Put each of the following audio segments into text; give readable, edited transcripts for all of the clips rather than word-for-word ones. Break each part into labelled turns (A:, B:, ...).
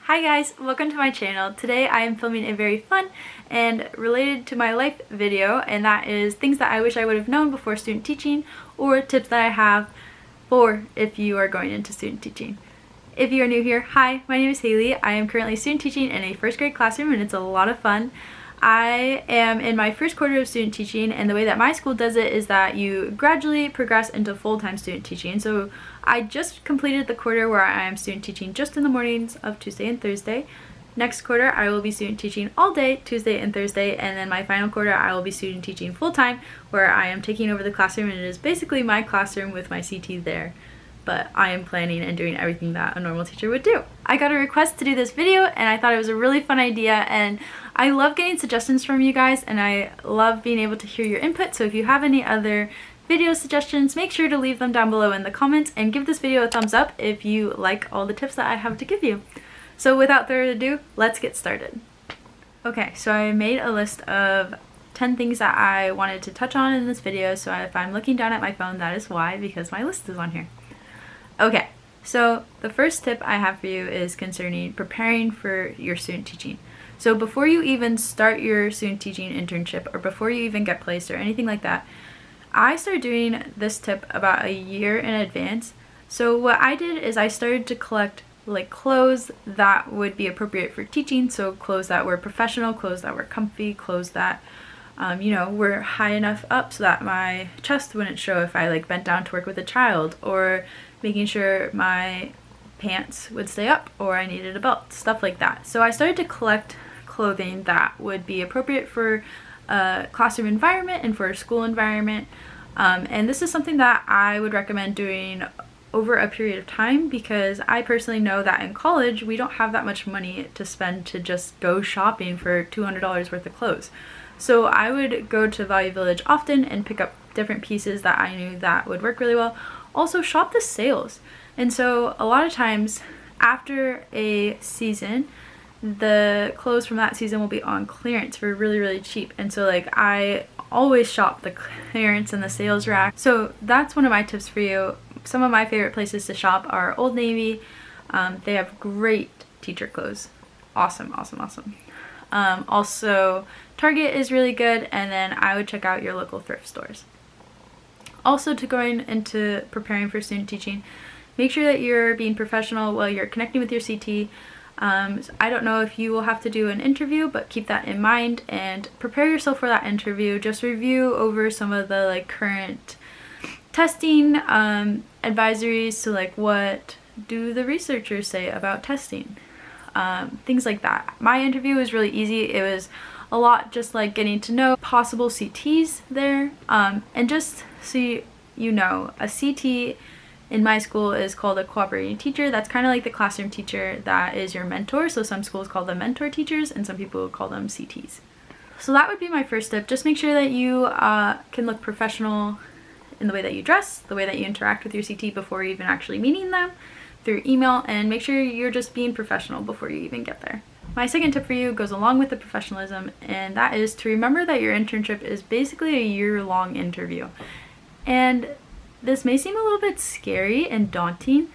A: Hi guys, welcome to my channel. Today I am filming a very fun and related to my life video, and that is things that I wish I would have known before student teaching, or tips that I have for if you are going into student teaching. If you are new here, hi, my name is Haley. I am currently student teaching in a first grade classroom and it's a lot of fun. I am in my first quarter of student teaching, and the way that my school does it is that you gradually progress into full-time student teaching. So I just completed the quarter where I am student teaching just in the mornings of Tuesday and Thursday. Next quarter I will be student teaching all day Tuesday and Thursday, and then my final quarter I will be student teaching full-time, where I am taking over the classroom, and it is basically my classroom with my CT there. But I am planning and doing everything that a normal teacher would do. I got a request to do this video and I thought it was a really fun idea, and I love getting suggestions from you guys and I love being able to hear your input. So if you have any other video suggestions, make sure to leave them down below in the comments, and give this video a thumbs up if you like all the tips that I have to give you. So without further ado, let's get started. Okay, so I made a list of 10 things that I wanted to touch on in this video. So if I'm looking down at my phone, that is why, because my list is on here. Okay, so the first tip I have for you is concerning preparing for your student teaching. So before you even start your student teaching internship, or before you even get placed or anything like that, I started doing this tip about a year in advance. So what I did is I started to collect like clothes that would be appropriate for teaching. So clothes that were professional, clothes that were comfy, clothes that were high enough up so that my chest wouldn't show if I like bent down to work with a child, or making sure my pants would stay up or I needed a belt, stuff like that. So I started to collect clothing that would be appropriate for a classroom environment and for a school environment. And this is something that I would recommend doing over a period of time, because I personally know that in college we don't have that much money to spend to just go shopping for $200 worth of clothes. So I would go to Value Village often and pick up different pieces that I knew that would work really well. Also shop the sales. And so a lot of times after a season, the clothes from that season will be on clearance for really, really cheap. And so like I always shop the clearance and the sales rack. So that's one of my tips for you. Some of my favorite places to shop are Old Navy. They have great teacher clothes. Awesome, awesome, awesome. Also Target is really good, and then I would check out your local thrift stores. Also, to going into preparing for student teaching, make sure that you're being professional while you're connecting with your CT. I don't know if you will have to do an interview, but keep that in mind and prepare yourself for that interview. Just review over some of the like current testing advisories. So like, what do the researchers say about testing? Things like that. My interview was really easy. It was a lot just like getting to know possible CTs there, and just so you know, a CT in my school is called a cooperating teacher. That's kind of like the classroom teacher that is your mentor. So some schools call them mentor teachers and some people call them CTs. So that would be my first tip. Just make sure that you can look professional in the way that you dress, the way that you interact with your CT before even actually meeting them through email, and make sure you're just being professional before you even get there. My second tip for you goes along with the professionalism, and that is to remember that your internship is basically a year-long interview. And this may seem a little bit scary and daunting,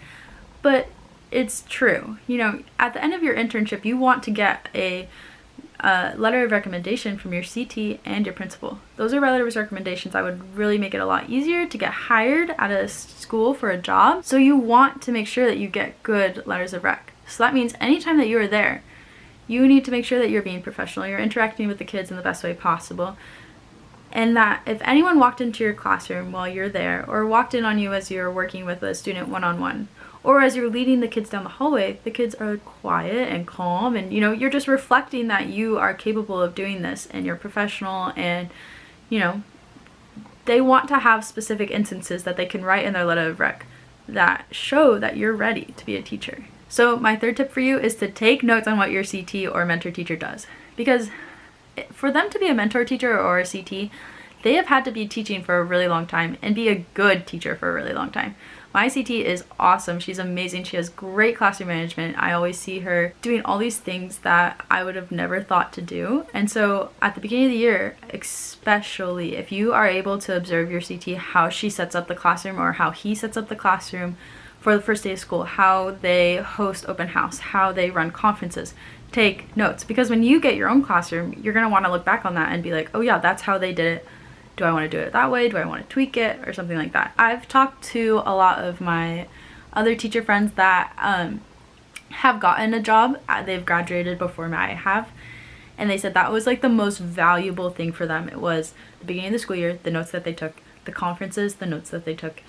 A: but it's true. You know, at the end of your internship, you want to get a letter of recommendation from your CT and your principal. Those are letters of recommendations that would really make it a lot easier to get hired at a school for a job. So you want to make sure that you get good letters of rec. So that means anytime that you are there, you need to make sure that you're being professional, you're interacting with the kids in the best way possible. And that if anyone walked into your classroom while you're there, or walked in on you as you're working with a student one-on-one, or as you're leading the kids down the hallway, the kids are quiet and calm, and you know, you're just reflecting that you are capable of doing this and you're professional, and you know, they want to have specific instances that they can write in their letter of rec that show that you're ready to be a teacher. So my third tip for you is to take notes on what your CT or mentor teacher does, because for them to be a mentor teacher or a CT, they have had to be teaching for a really long time and be a good teacher for a really long time. My CT is awesome. She's amazing. She has great classroom management. I always see her doing all these things that I would have never thought to do. And so at the beginning of the year, especially if you are able to observe your CT, how she sets up the classroom or how he sets up the classroom for the first day of school, how they host open house, how they run conferences, take notes. Because when you get your own classroom, you're going to want to look back on that and be like, oh yeah, that's how they did it. Do I want to do it that way? Do I want to tweak it or something like that? I've talked to a lot of my other teacher friends that have gotten a job. They've graduated before I have. And they said that was like the most valuable thing for them. It was the beginning of the school year, the notes that they took, the conferences, the notes that they took,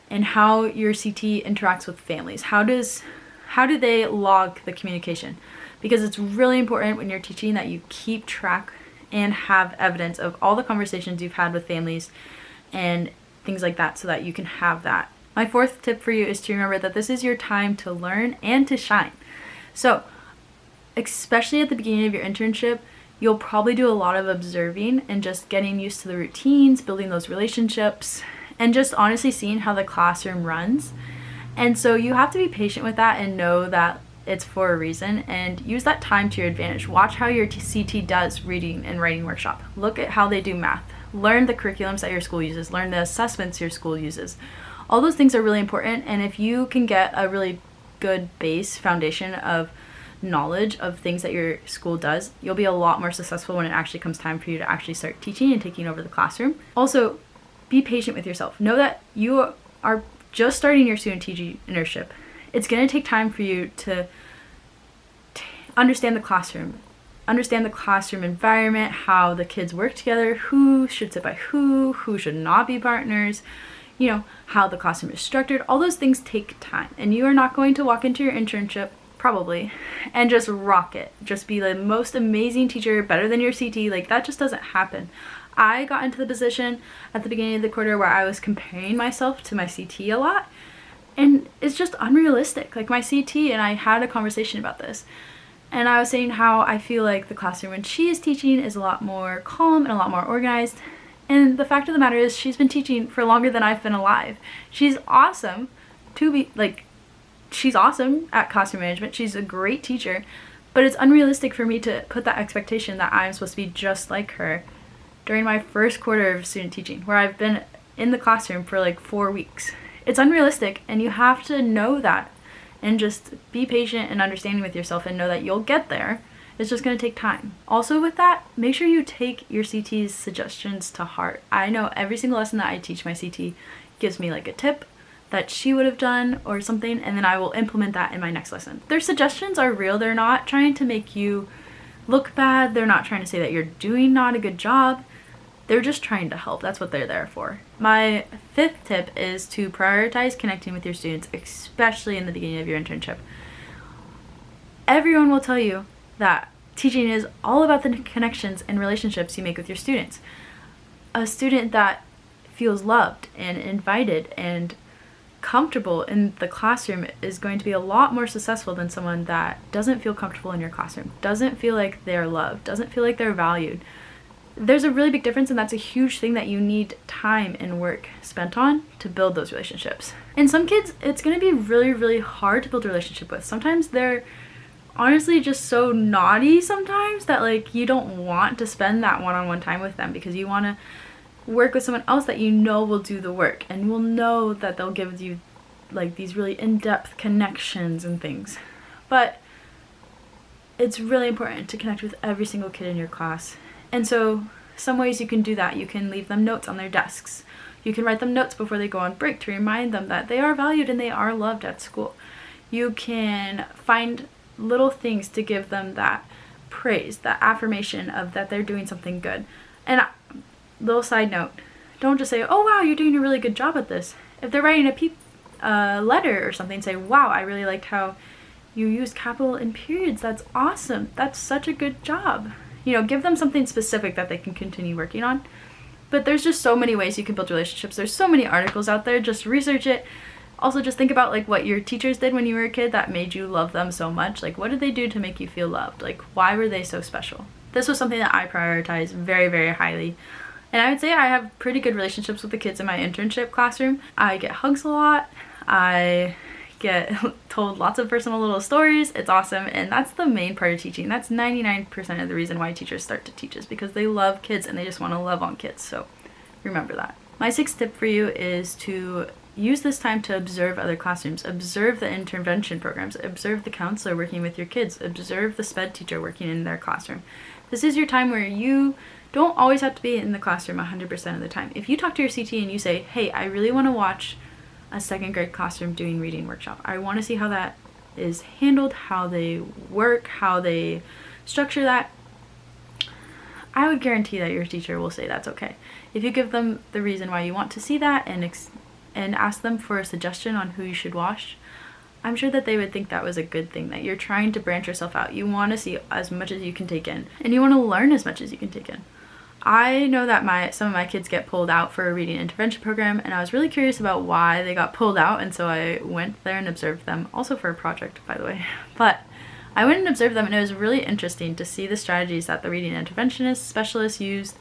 A: and how your CT interacts with families. How do they log the communication? Because it's really important when you're teaching that you keep track and have evidence of all the conversations you've had with families and things like that so that you can have that. My fourth tip for you is to remember that this is your time to learn and to shine. So, especially at the beginning of your internship, you'll probably do a lot of observing and just getting used to the routines, building those relationships, and just honestly seeing how the classroom runs. And so you have to be patient with that and know that it's for a reason, and use that time to your advantage. Watch how your CT does reading and writing workshop. Look at how they do math. Learn the curriculums that your school uses. Learn the assessments your school uses. All those things are really important, and if you can get a really good base foundation of knowledge of things that your school does, you'll be a lot more successful when it actually comes time for you to actually start teaching and taking over the classroom. Also, be patient with yourself. Know that you are just starting your student teaching internship. It's going to take time for you to understand the classroom environment, how the kids work together, who should sit by who should not be partners, you know, how the classroom is structured. All those things take time, and you are not going to walk into your internship probably and just rock it. Just be the most amazing teacher, better than your CT. Like, that just doesn't happen. I got into the position at the beginning of the quarter where I was comparing myself to my CT a lot. And it's just unrealistic. Like, my CT and I had a conversation about this. And I was saying how I feel like the classroom when she is teaching is a lot more calm and a lot more organized. And the fact of the matter is, she's been teaching for longer than I've been alive. She's awesome she's awesome at classroom management. She's a great teacher. But it's unrealistic for me to put that expectation that I'm supposed to be just like her during my first quarter of student teaching, where I've been in the classroom for like 4 weeks. It's unrealistic, and you have to know that and just be patient and understanding with yourself and know that you'll get there. It's just going to take time. Also with that, make sure you take your CT's suggestions to heart. I know every single lesson that I teach, my CT gives me like a tip that she would have done or something, and then I will implement that in my next lesson. Their suggestions are real. They're not trying to make you look bad. They're not trying to say that you're doing not a good job. They're just trying to help. That's what they're there for. My fifth tip is to prioritize connecting with your students, especially in the beginning of your internship. Everyone will tell you that teaching is all about the connections and relationships you make with your students. A student that feels loved and invited and comfortable in the classroom is going to be a lot more successful than someone that doesn't feel comfortable in your classroom, doesn't feel like they're loved, doesn't feel like they're valued. There's a really big difference, and that's a huge thing that you need time and work spent on to build those relationships. And some kids, it's going to be really, really hard to build a relationship with. Sometimes they're honestly just so naughty sometimes that like you don't want to spend that one-on-one time with them, because you want to work with someone else that you know will do the work and will know that they'll give you like these really in-depth connections and things. But it's really important to connect with every single kid in your class. And so some ways you can do that: you can leave them notes on their desks. You can write them notes before they go on break to remind them that they are valued and they are loved at school. You can find little things to give them that praise, that affirmation of that they're doing something good. And little side note, don't just say, oh wow, you're doing a really good job at this. If they're writing a letter or something, say, wow, I really liked how you used capital and periods. That's awesome. That's such a good job. You know, give them something specific that they can continue working on. But there's just so many ways you can build relationships. There's so many articles out there. Just research it. Also, just think about like what your teachers did when you were a kid that made you love them so much. Like, what did they do to make you feel loved? Like, why were they so special? This was something that I prioritize very, very highly. And I would say I have pretty good relationships with the kids in my internship classroom. I get hugs a lot. I get told lots of personal little stories. It's awesome, and that's the main part of teaching. That's 99% of the reason why teachers start to teach, is because they love kids and they just want to love on kids. So remember that. My 6th tip for you is to use this time to observe other classrooms, observe the intervention programs, observe the counselor working with your kids, observe the SPED teacher working in their classroom. This is your time where you don't always have to be in the classroom 100% of the time. If you talk to your CT and you say, hey, I really want to watch a 2nd grade classroom doing reading workshop. I want to see how that is handled, how they work, how they structure that. I would guarantee that your teacher will say that's okay. If you give them the reason why you want to see that and ask them for a suggestion on who you should watch, I'm sure that they would think that was a good thing, that you're trying to branch yourself out. You want to see as much as you can take in, and you want to learn as much as you can take in. I know that some of my kids get pulled out for a reading intervention program, and I was really curious about why they got pulled out, and so I went there and observed them, also for a project, by the way. But I went and observed them, and it was really interesting to see the strategies that the reading interventionist specialists used,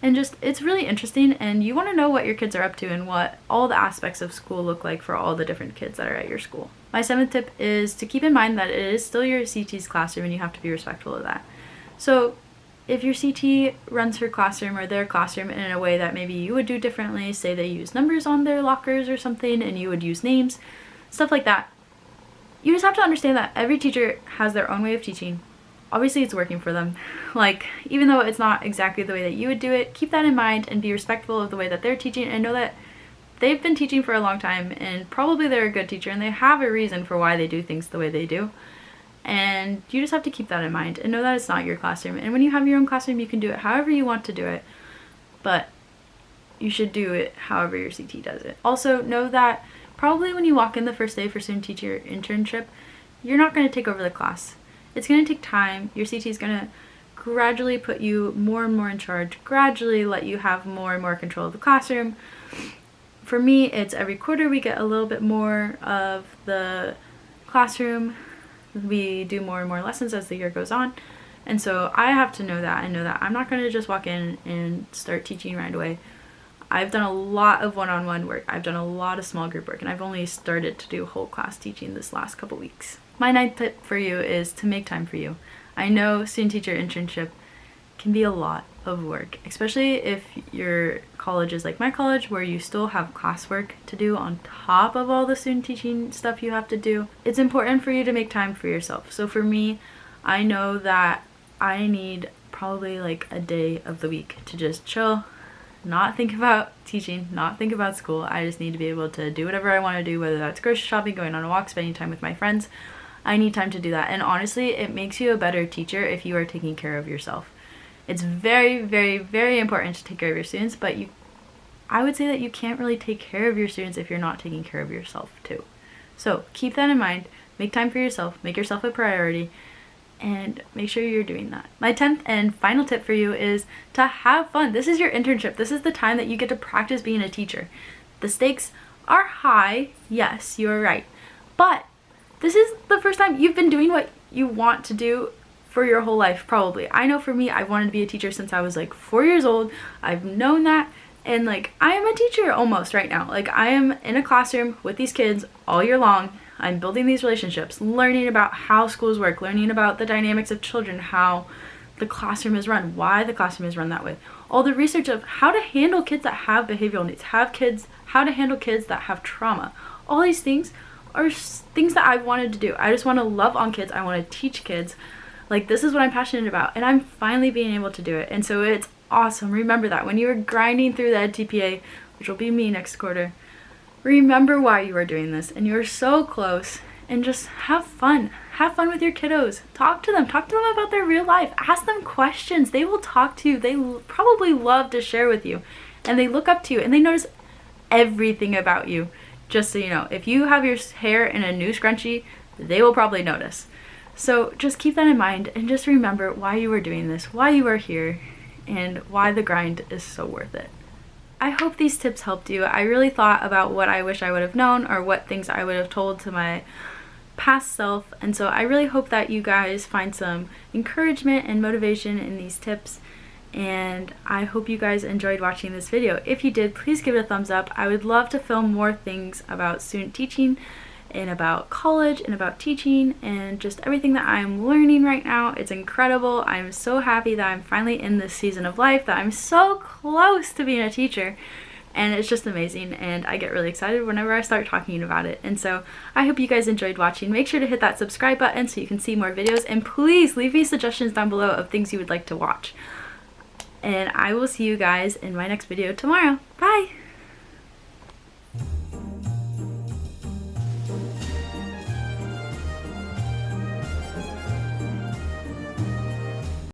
A: and just, it's really interesting, and you want to know what your kids are up to and what all the aspects of school look like for all the different kids that are at your school. My 7th tip is to keep in mind that it is still your CT's classroom, and you have to be respectful of that. So if your CT runs her classroom or their classroom in a way that maybe you would do differently, say they use numbers on their lockers or something and you would use names, stuff like that, you just have to understand that every teacher has their own way of teaching. Obviously it's working for them. Like, even though it's not exactly the way that you would do it, keep that in mind and be respectful of the way that they're teaching, and know that they've been teaching for a long time and probably they're a good teacher and they have a reason for why they do things the way they do. And you just have to keep that in mind and know that it's not your classroom. And when you have your own classroom, you can do it however you want to do it, but you should do it however your CT does it. Also, know that probably when you walk in the first day for student teacher internship, you're not going to take over the class. It's going to take time. Your CT is going to gradually put you more and more in charge, gradually let you have more and more control of the classroom. For me, it's every quarter we get a little bit more of the classroom. We do more and more lessons as the year goes on, and so I have to know that and know that I'm not going to just walk in and start teaching right away. I've done a lot of one-on-one work, I've done a lot of small group work, and I've only started to do whole class teaching this last couple weeks. My 9th tip for you is to make time for you. I know student teacher internship can be a lot of work, especially if your college is like my college, where you still have classwork to do on top of all the student teaching stuff you have to do. It's important for you to make time for yourself. So for me, I know that I need probably like a day of the week to just chill, not think about teaching, not think about school. I just need to be able to do whatever I want to do, whether that's grocery shopping, going on a walk, spending time with my friends. I need time to do that. And honestly, it makes you a better teacher if you are taking care of yourself. It's very, very, very important to take care of your students, but I would say that you can't really take care of your students if you're not taking care of yourself too. So keep that in mind, make time for yourself, make yourself a priority, and make sure you're doing that. My 10th and final tip for you is to have fun. This is your internship. This is the time that you get to practice being a teacher. The stakes are high, yes, you're right, but this is the first time you've been doing what you want to do for your whole life, probably. I know for me, I wanted to be a teacher since I was like 4 years old. I've known that, and like I am a teacher almost right now. Like I am in a classroom with these kids all year long. I'm building these relationships, learning about how schools work, learning about the dynamics of children, how the classroom is run, why the classroom is run that way. All the research of how to handle kids that have behavioral needs, how to handle kids that have trauma. All these things are things that I've wanted to do. I just want to love on kids. I want to teach kids. Like, this is what I'm passionate about, and I'm finally being able to do it. And so it's awesome. Remember that when you are grinding through the EdTPA, which will be me next quarter, remember why you are doing this, and you're so close, and just have fun. Have fun with your kiddos. Talk to them about their real life. Ask them questions. They will talk to you. They probably love to share with you, and they look up to you, and they notice everything about you. Just so you know, if you have your hair in a new scrunchie, they will probably notice. So just keep that in mind, and just remember why you are doing this, why you are here, and why the grind is so worth it. I hope these tips helped you. I really thought about what I wish I would have known, or what things I would have told to my past self, and so I really hope that you guys find some encouragement and motivation in these tips. and I hope you guys enjoyed watching this video. If you did, please give it a thumbs up. I would love to film more things about student teaching and about college and about teaching and just everything that I'm learning right now. It's incredible. I'm so happy that I'm finally in this season of life, that I'm so close to being a teacher, and it's just amazing, and I get really excited whenever I start talking about it. And so I hope you guys enjoyed watching. Make sure to hit that subscribe button so you can see more videos, and please leave me suggestions down below of things you would like to watch. And I will see you guys in my next video tomorrow. Bye!